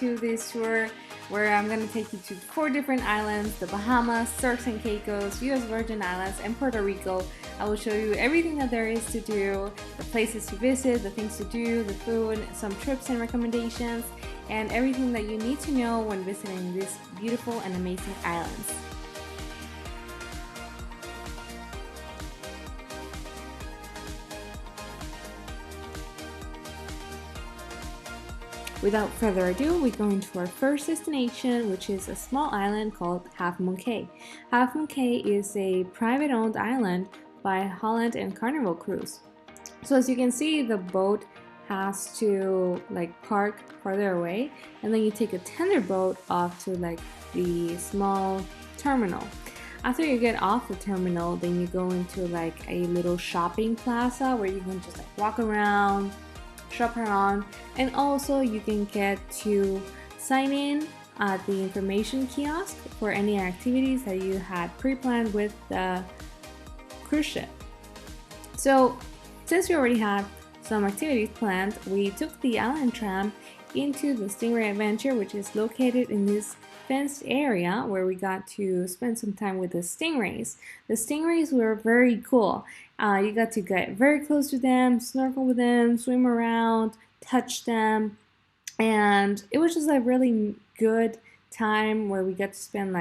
to this tour where I'm going to take you to 4 different islands: the Bahamas, Turks and Caicos, US Virgin Islands, and Puerto Rico. I will show you everything that there is to do, the places to visit, the things to do, the food, some trips and recommendations, and everything that you need to know when visiting these beautiful and amazing islands. Without further ado, we go into our first destination, which is a small island called Half Moon Cay. Half Moon Cay is a private-owned island by Holland and Carnival Cruise. So as you can see, the boat has to park farther away, and then you take a tender boat off to the small terminal. After you get off the terminal, then you go into a little shopping plaza where you can just walk around, shop around, and also you can get to sign in at the information kiosk for any activities that you had pre-planned with the cruise ship. So since we already had some activities planned, we took the island tram into the Stingray Adventure, which is located in this fenced area where we got to spend some time with the stingrays. The stingrays were very cool. You got to get very close to them, snorkel with them, swim around, touch them, and it was just a really good time where we got to spend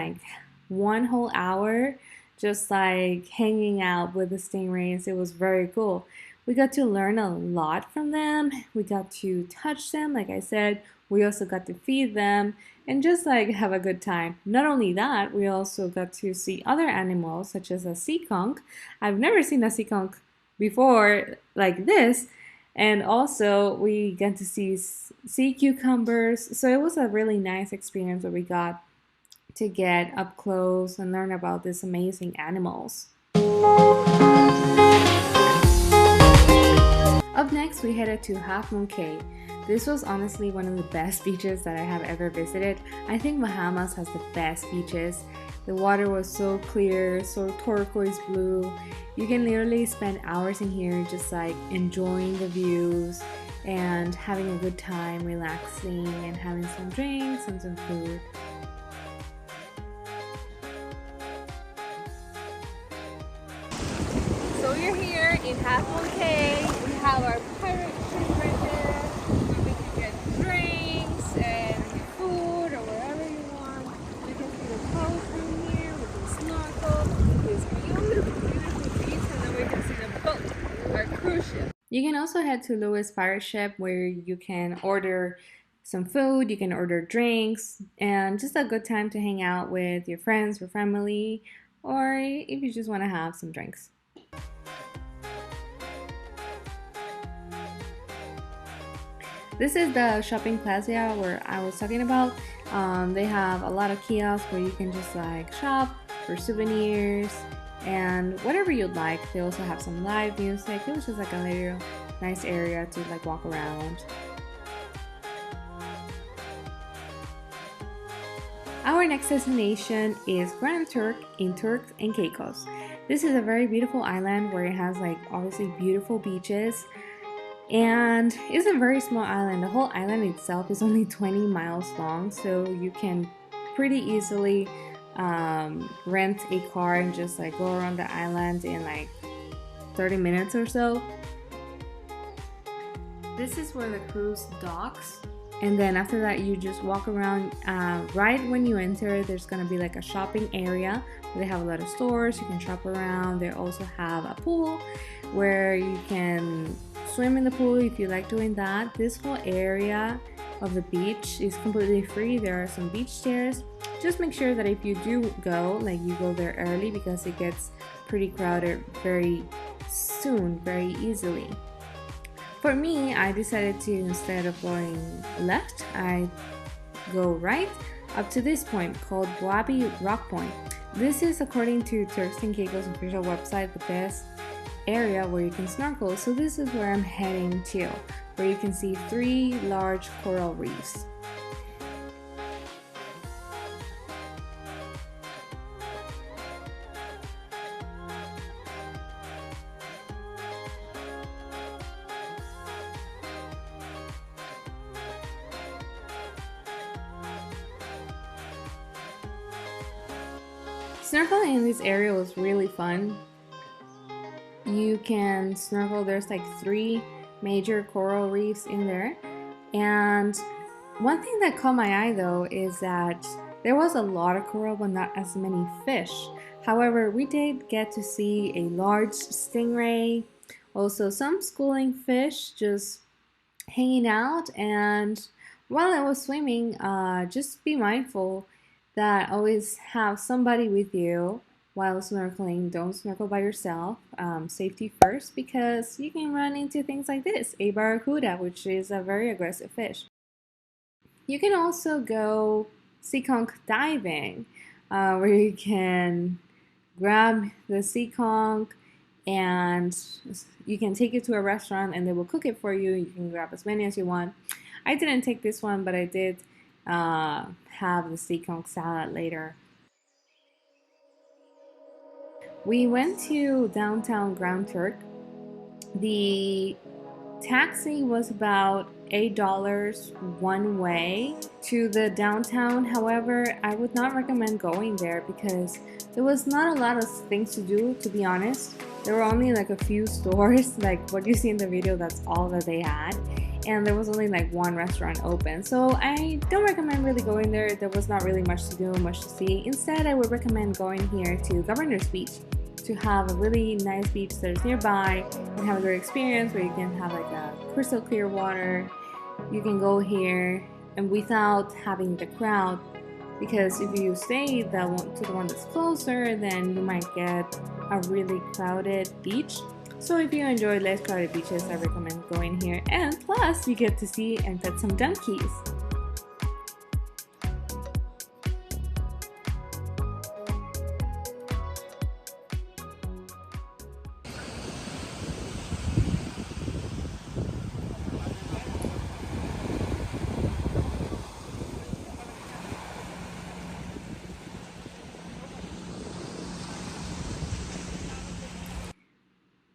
1 whole hour just hanging out with the stingrays. It was very cool. We got to learn a lot from them. We got to touch them, like I said. We also got to feed them and just have a good time. Not only that, we also got to see other animals such as a sea conch. I've never seen a sea conch before like this. And also we got to see sea cucumbers. So it was a really nice experience where we got to get up close and learn about these amazing animals. Up next, we headed to Half Moon Cay. This was honestly one of the best beaches that I have ever visited. I think Bahamas has the best beaches. The water was so clear, so turquoise blue. You can literally spend hours in here just enjoying the views and having a good time, relaxing and having some drinks and some food. So we're here in Half Moon Cay. We have our pirate ship right there. We can get drinks and food or wherever you want. You can see the coast from here. We can snorkel. This beautiful beach, and then we can see the boat, our cruise ship. You can also head to Lewis Pirate Ship where you can order some food, you can order drinks, and just a good time to hang out with your friends or family, or if you just want to have some drinks. This is the shopping plaza where I was talking about. They have a lot of kiosks where you can just shop for souvenirs and whatever you'd like. They also have some live music. It was just a little nice area to walk around. Our next destination is Grand Turk in Turks and Caicos. This is a very beautiful island where it has obviously beautiful beaches. And it's a very small island. The whole island itself is only 20 miles long, so you can pretty easily rent a car and just go around the island in 30 minutes or so. This is where the cruise docks, and then after that you just walk around. Right when you enter, there's gonna be a shopping area where they have a lot of stores. You can shop around. They also have a pool where you can swim in the pool if you like doing that. This whole area of the beach is completely free. There are some beach chairs. Just make sure that if you do go, you go there early because it gets pretty crowded very soon, very easily. For me, I decided to, instead of going left, I go right up to this point called Boabi Rock Point. This is, according to Turks and Caicos official website, the best area where you can snorkel. So this is where I'm heading to, where you can see 3 large coral reefs. Snorkeling in this area was really fun. You can snorkel, there's like 3 major coral reefs in there. And one thing that caught my eye though is that there was a lot of coral but not as many fish. However, we did get to see a large stingray, also some schooling fish just hanging out. And while I was swimming, just be mindful that always have somebody with you while snorkeling. Don't snorkel by yourself. Safety first, because you can run into things like this, a barracuda, which is a very aggressive fish. You can also go sea conch diving, where you can grab the sea conch and you can take it to a restaurant and they will cook it for you. You can grab as many as you want. I didn't take this one, but I did have the sea conch salad later. We went to downtown Grand Turk. The taxi was about $8 one way to the downtown. However, I would not recommend going there because there was not a lot of things to do, to be honest. There were only like a few stores, like what you see in the video, that's all that they had. And there was only like 1 restaurant open. So I don't recommend really going there. There was not really much to do, much to see. Instead, I would recommend going here to Governor's Beach to have a really nice beach that is nearby and have a great experience where you can have like a crystal clear water. You can go here and without having the crowd, because if you stay to the one that's closer, then you might get a really crowded beach. So if you enjoy less crowded beaches, I recommend going here, and plus you get to see and pet some donkeys.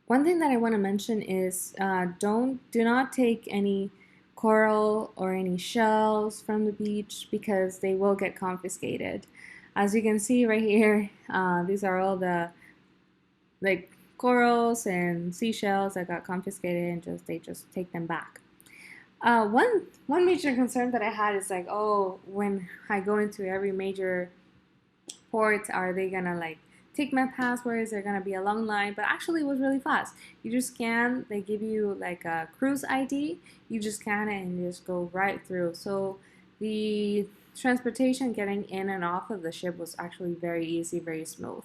One thing that I want to mention is do not take any coral or any shells from the beach because they will get confiscated. As you can see right here, these are all the like corals and seashells that got confiscated, and they just take them back. One major concern that I had is like, oh, when I go into every major port, are they gonna like take my password? Is there gonna be a long line? But actually it was really fast. You just scan, they give you like a cruise ID, you just scan it and just go right through. So the transportation getting in and off of the ship was actually very easy, very smooth.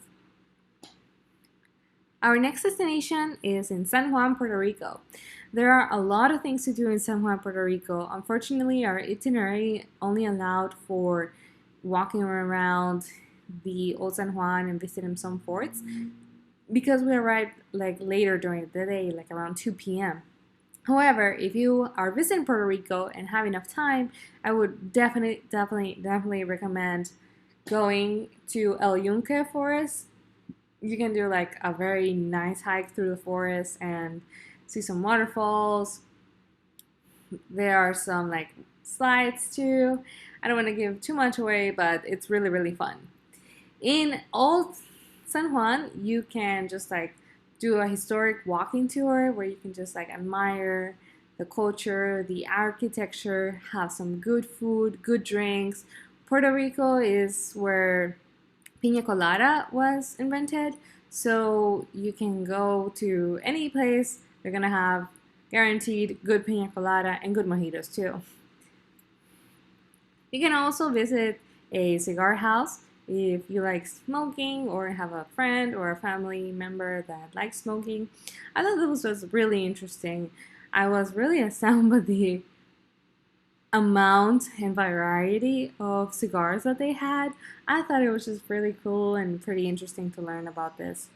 Our next destination is in San Juan, Puerto Rico. There are a lot of things to do in San Juan, Puerto Rico. Unfortunately, our itinerary only allowed for walking around the Old San Juan and visiting some forts because we arrived like later during the day, like around 2 p.m. However, if you are visiting Puerto Rico and have enough time, I would definitely recommend going to El Yunque Forest. You can do like a very nice hike through the forest and see some waterfalls. There are some like slides too. I don't want to give too much away, but it's really fun. In Old San Juan, you can just like do a historic walking tour where you can just like admire the culture, the architecture, have some good food, good drinks. Puerto Rico is where Piña Colada was invented, so you can go to any place, they're gonna have guaranteed good Piña Colada and good mojitos too. You can also visit a cigar house if you like smoking or have a friend or a family member that likes smoking. I thought this was really interesting. I was really astounded by the amount and variety of cigars that they had. I thought it was just really cool and pretty interesting to learn about this.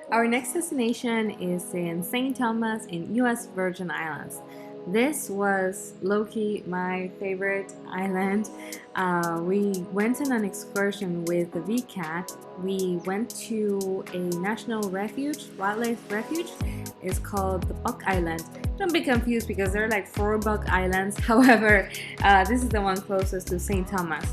Our next destination is in St. Thomas in US Virgin Islands. This was low-key my favorite island. We went on an excursion with the VCAT. We went to a national refuge, wildlife refuge. It's called the Buck Island. Don't be confused because there are like 4 Buck Islands. However, this is the one closest to St. Thomas.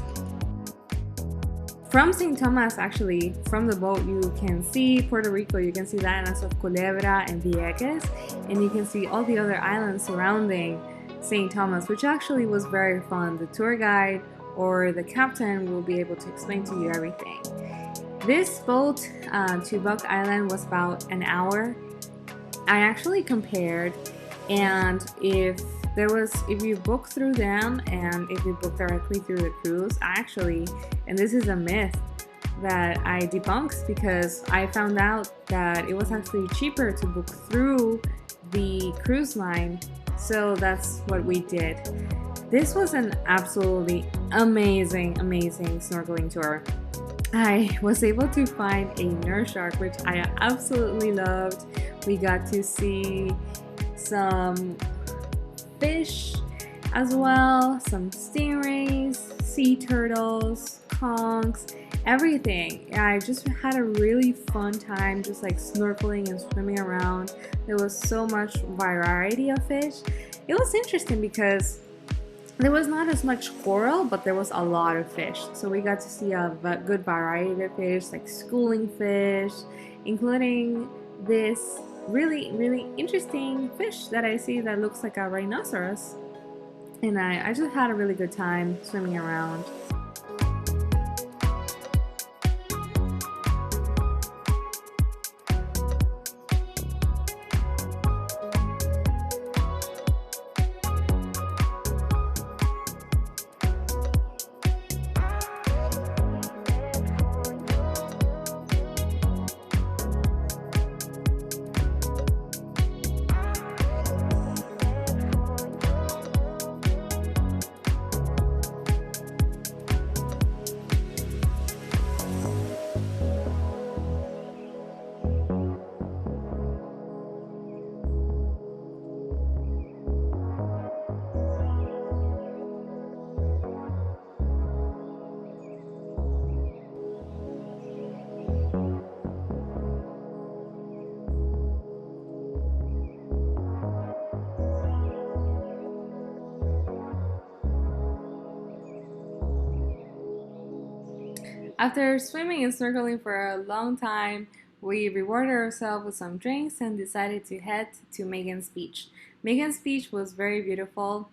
From St. Thomas, actually, from the boat, you can see Puerto Rico, you can see the islands of Culebra and Vieques, and you can see all the other islands surrounding St. Thomas, which actually was very fun. The tour guide or the captain will be able to explain to you everything. This boat to Buck Island was about an hour. I actually compared, and if you book through them and if you book directly through the cruise, and this is a myth that I debunked, because I found out that it was actually cheaper to book through the cruise line, so that's what we did. This was an absolutely amazing snorkeling tour. I was able to find a nurse shark, which I absolutely loved. We got to see some fish as well, some stingrays, sea turtles, conchs, everything. I just had a really fun time just like snorkeling and swimming around. There was so much variety of fish. It was interesting because there was not as much coral, but there was a lot of fish. So we got to see a good variety of fish, like schooling fish, including this really interesting fish that I see that looks like a rhinoceros. And I just had a really good time swimming around. After swimming and snorkeling for a long time, we rewarded ourselves with some drinks and decided to head to Megan's Beach. Megan's Beach was very beautiful.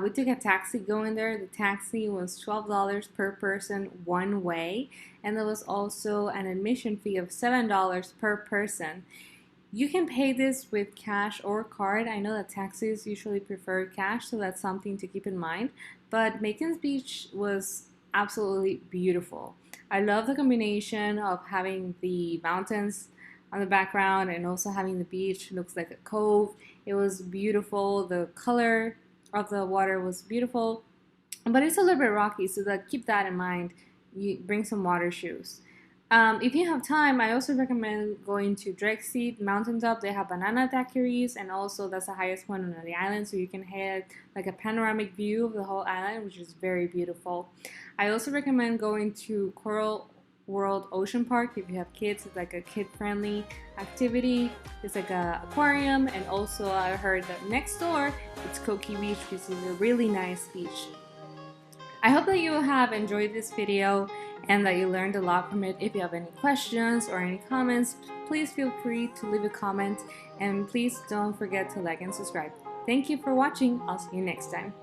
We took a taxi going there. The taxi was $12 per person one way, and there was also an admission fee of $7 per person. You can pay this with cash or card. I know that taxis usually prefer cash, so that's something to keep in mind. But Megan's Beach was absolutely beautiful. I love the combination of having the mountains on the background and also having the beach. It looks like a cove. It was beautiful. The color of the water was beautiful, but it's a little bit rocky, so keep that in mind. You bring some water shoes. If you have time, I also recommend going to Drexel Mountaintop. They have banana daiquiris, and also that's the highest point on the island, so you can have like a panoramic view of the whole island, which is very beautiful. I also recommend going to Coral World Ocean Park if you have kids. It's like a kid-friendly activity. It's like an aquarium, and also I heard that next door it's Coki Beach, which is a really nice beach. I hope that you have enjoyed this video and that you learned a lot from it. If you have any questions or any comments, please feel free to leave a comment, and please don't forget to like and subscribe. Thank you for watching. I'll see you next time.